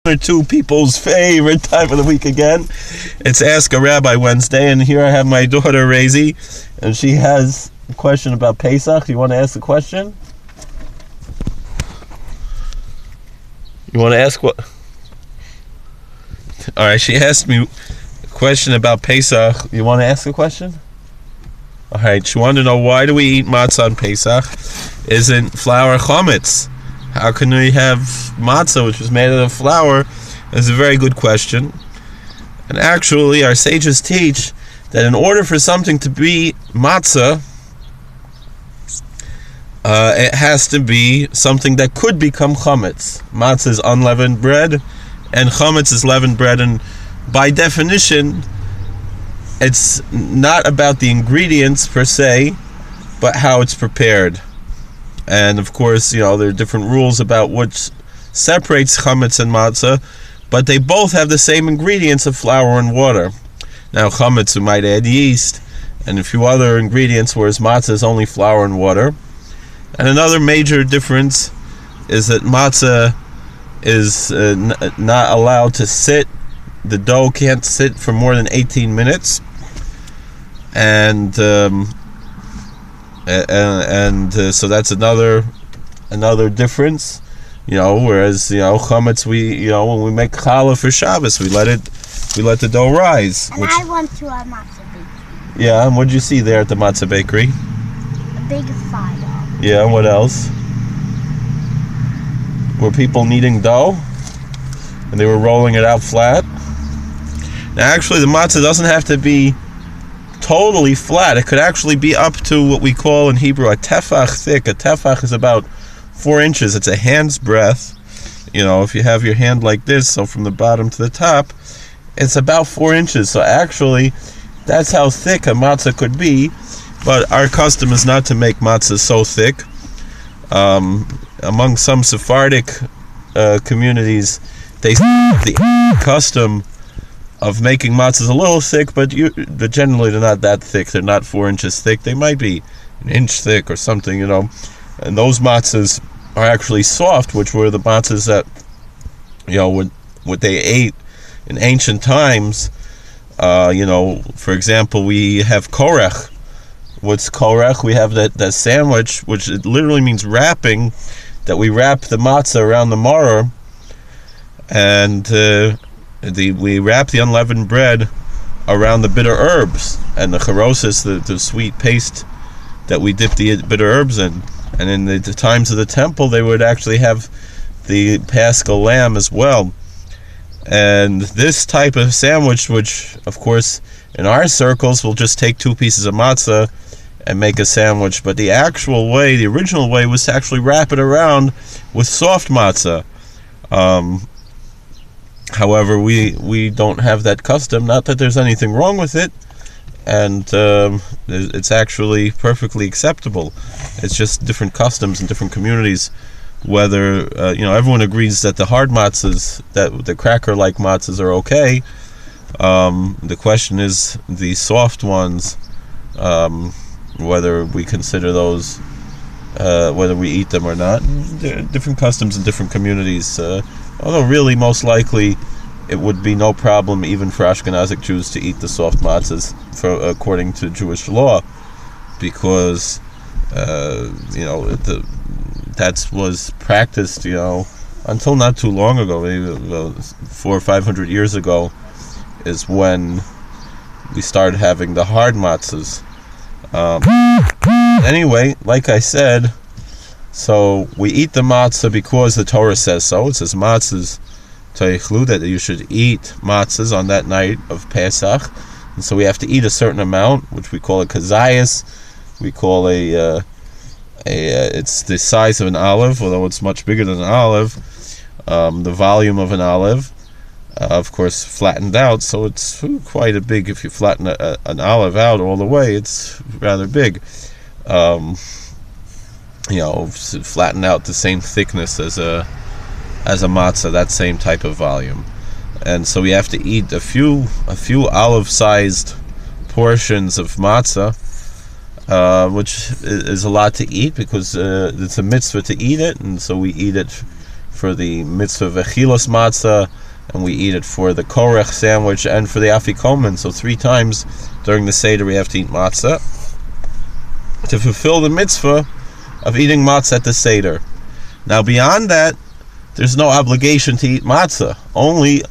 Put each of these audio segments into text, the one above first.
Or two people's favorite time of the week again. It's Ask a Rabbi Wednesday, and here I have my daughter Razy, and she has a question about Pesach. You want to ask a question? You want to ask what? Alright, she asked me a question about Pesach. You want to ask a question? Alright, she wanted to know, why do we eat matzah on Pesach? Isn't flour chametz? How can we have matzah, which was made out of flour? That's a very good question. And actually, our sages teach that in order for something to be matzah, it has to be something that could become chametz. Matzah is unleavened bread, and chametz is leavened bread. And by definition, it's not about the ingredients per se, but how it's prepared. And of course, there are different rules about what separates chametz and matzah, but they both have the same ingredients of flour and water. Now, chametz, we might add yeast and a few other ingredients, whereas matzah is only flour and water. And another major difference is that matzah is not allowed to sit. The dough can't sit for more than 18 minutes. And so that's another difference, whereas chametz, when we make challah for Shabbos, we let the dough rise. And I went to a matzah bakery. Yeah, and what did you see there at the matzah bakery? A big fire. Yeah, what else? Were people kneading dough? And they were rolling it out flat? Now actually the matzah doesn't have to be totally flat. It could actually be up to what we call in Hebrew a tefach thick. A tefach is about 4 inches. It's a hand's breadth. If you have your hand like this, so from the bottom to the top, it's about 4 inches. So actually, that's how thick a matzah could be. But our custom is not to make matzah so thick. Among some Sephardic communities, they the custom of making matzahs a little thick, but generally they're not that thick. They're not 4 inches thick. They might be an inch thick or something, And those matzahs are actually soft, which were the matzahs that, what they ate in ancient times. For example, we have korech. What's korech? We have that sandwich, which it literally means wrapping, that we wrap the matzah around the maror, and we wrap the unleavened bread around the bitter herbs and the charosis, the sweet paste that we dip the bitter herbs in. And in the times of the temple, they would actually have the paschal lamb as well. And this type of sandwich, which of course in our circles we'll just take 2 pieces of matzah and make a sandwich, but the original way was to actually wrap it around with soft matzah. However, we don't have that custom. Not that there's anything wrong with it, and it's actually perfectly acceptable. It's just different customs in different communities. Whether everyone agrees that the hard matzahs, that the cracker-like matzahs, are okay. The question is the soft ones, whether we consider those, whether we eat them or not. There are different customs in different communities. Although really, most likely, it would be no problem even for Ashkenazic Jews to eat the soft matzahs, according to Jewish law, because that was practiced, until not too long ago, maybe 400 or 500 years ago, is when we started having the hard matzahs. Anyway, like I said. So we eat the matzah because the Torah says so. It says matzahs teichlu, that you should eat matzahs on that night of Pesach, and so we have to eat a certain amount, which we call a kazayas. We call it's the size of an olive, although it's much bigger than an olive. The volume of an olive, of course, flattened out, so it's quite a big. If you flatten an olive out all the way, it's rather big. Flatten out the same thickness as a matzah, that same type of volume. And so we have to eat a few olive-sized portions of matzah, which is a lot to eat, because it's a mitzvah to eat it, and so we eat it for the mitzvah vechilos matzah, and we eat it for the korech sandwich and for the afikomen. So 3 times during the Seder we have to eat matzah to fulfill the mitzvah of eating matzah at the Seder. Now beyond that, there's no obligation to eat matzah. Only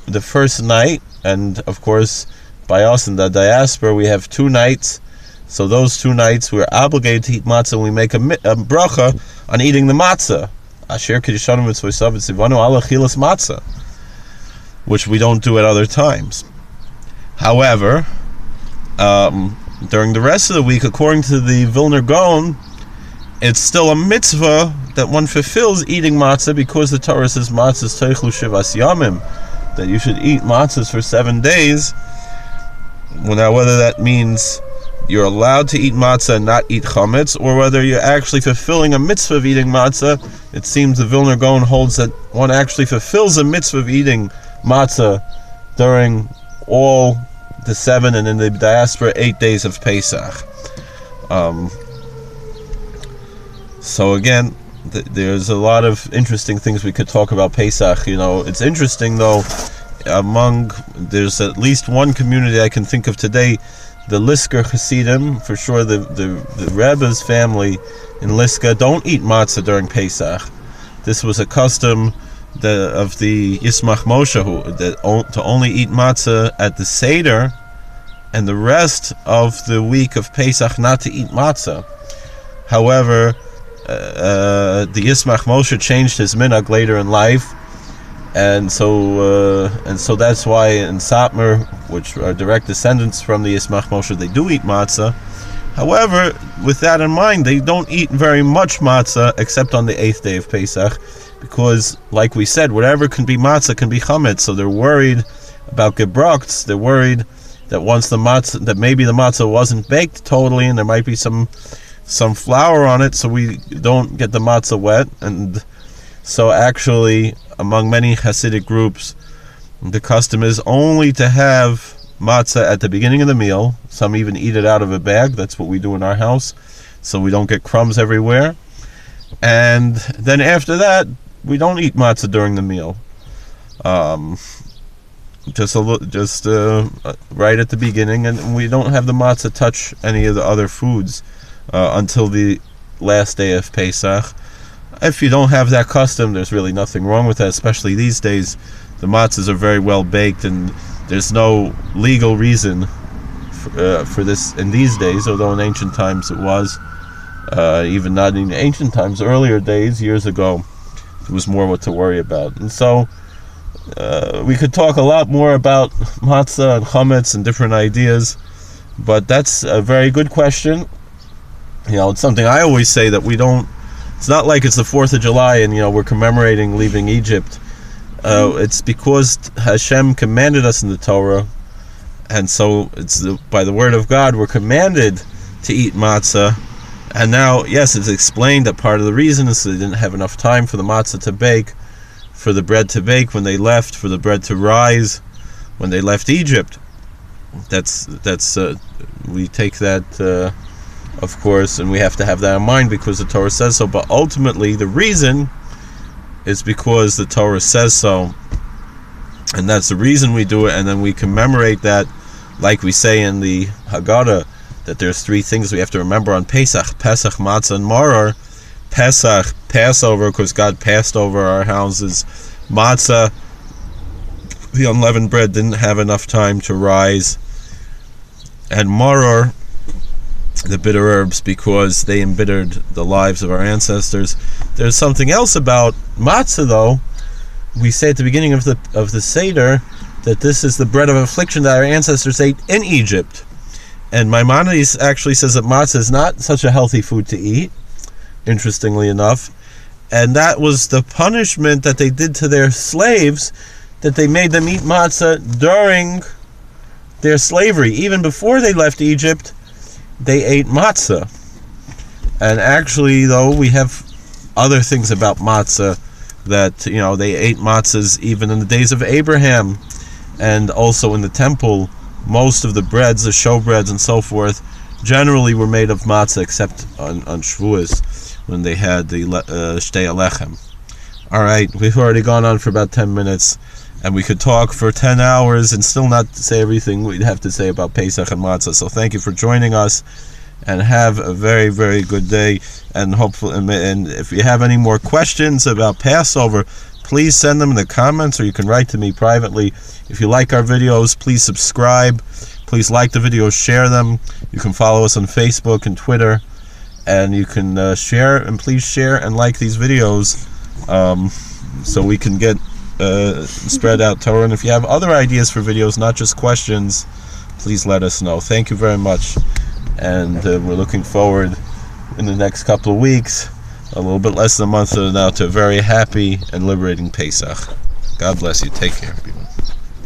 the first night, and of course by us in the diaspora we have 2 nights. So those 2 nights we're obligated to eat matzah, and we make a bracha on eating the matzah. Asher kiddushanu mitzvosav v'tzivanu ala chilas matzah, which we don't do at other times. However, during the rest of the week, according to the Vilner Gaon, it's still a mitzvah that one fulfills eating matzah, because the Torah says matzahs teichlu shivas yamim, that you should eat matzahs for 7 days. Well, now whether that means you're allowed to eat matzah and not eat chametz, or whether you're actually fulfilling a mitzvah of eating matzah, it seems the Vilner Gaon holds that one actually fulfills a mitzvah of eating matzah during all the 7, and in the diaspora 8 days of Pesach. So again, there's a lot of interesting things we could talk about Pesach. It's interesting though, there's at least one community I can think of today, the Lisker Hasidim, for sure the Rebbe's family in Liska don't eat matzah during Pesach. This was a custom of the Yismach Moshe, to only eat matzah at the Seder, and the rest of the week of Pesach not to eat matzah. However, the Yismach Moshe changed his minhag later in life, and so that's why in Satmar, which are direct descendants from the Yismach Moshe, they do eat matzah. However, with that in mind, they don't eat very much matzah except on the 8th day of Pesach, because, like we said, whatever can be matzah can be chametz. So they're worried about gebrokts. They're worried that once that maybe the matzah wasn't baked totally, and there might be some flour on it, so we don't get the matzah wet. And so actually, among many Hasidic groups, the custom is only to have matzah at the beginning of the meal. Some even eat it out of a bag. That's what we do in our house, so we don't get crumbs everywhere. And then after that, we don't eat matzah during the meal. Just right at the beginning, and we don't have the matzah touch any of the other foods until the last day of Pesach. If you don't have that custom, there's really nothing wrong with that, especially these days. The matzahs are very well baked, and there's no legal reason for this in these days, although in ancient times it was. Even not in ancient times, earlier days, years ago, there was more what to worry about. And so we could talk a lot more about matzah and chametz and different ideas, but that's a very good question. It's something I always say, that it's not like it's the 4th of July and we're commemorating leaving Egypt. It's because Hashem commanded us in the Torah, and so it's by the word of God we're commanded to eat matzah. And now, yes, it's explained that part of the reason is they didn't have enough time for the matzah to bake, for the bread to bake when they left, for the bread to rise when they left Egypt. That's we take that, of course, and we have to have that in mind because the Torah says so. But ultimately, the reason is because the Torah says so, and that's the reason we do it. And then we commemorate that, like we say in the Haggadah, that there's 3 things we have to remember on Pesach: Pesach, Matzah, and Maror. Pesach, Passover, because God passed over our houses. Matzah, the unleavened bread, didn't have enough time to rise. And Maror, the bitter herbs, because they embittered the lives of our ancestors. There's something else about matzah, though. We say at the beginning of the Seder that this is the bread of affliction that our ancestors ate in Egypt. And Maimonides actually says that matzah is not such a healthy food to eat, interestingly enough. And that was the punishment that they did to their slaves, that they made them eat matzah during their slavery. Even before they left Egypt, they ate matzah. And actually, though, we have other things about matzah, that they ate matzahs even in the days of Abraham, and also in the temple. Most of the breads, the showbreads and so forth, generally were made of matzah, except on Shavuos, when they had the Shtei Alechem. All right, we've already gone on for about 10 minutes, and we could talk for 10 hours and still not say everything we'd have to say about Pesach and Matzah. So thank you for joining us, and have a very, very good day. And hopefully, and if you have any more questions about Passover, please send them in the comments, or you can write to me privately. If you like our videos, please subscribe. Please like the videos, share them. You can follow us on Facebook and Twitter, and you can share, and please share and like these videos, so we can get spread out Torah. And if you have other ideas for videos, not just questions, please let us know. Thank you very much, and we're looking forward in the next couple of weeks, a little bit less than a month now, to a very happy and liberating Pesach. God bless you. Take care, everyone.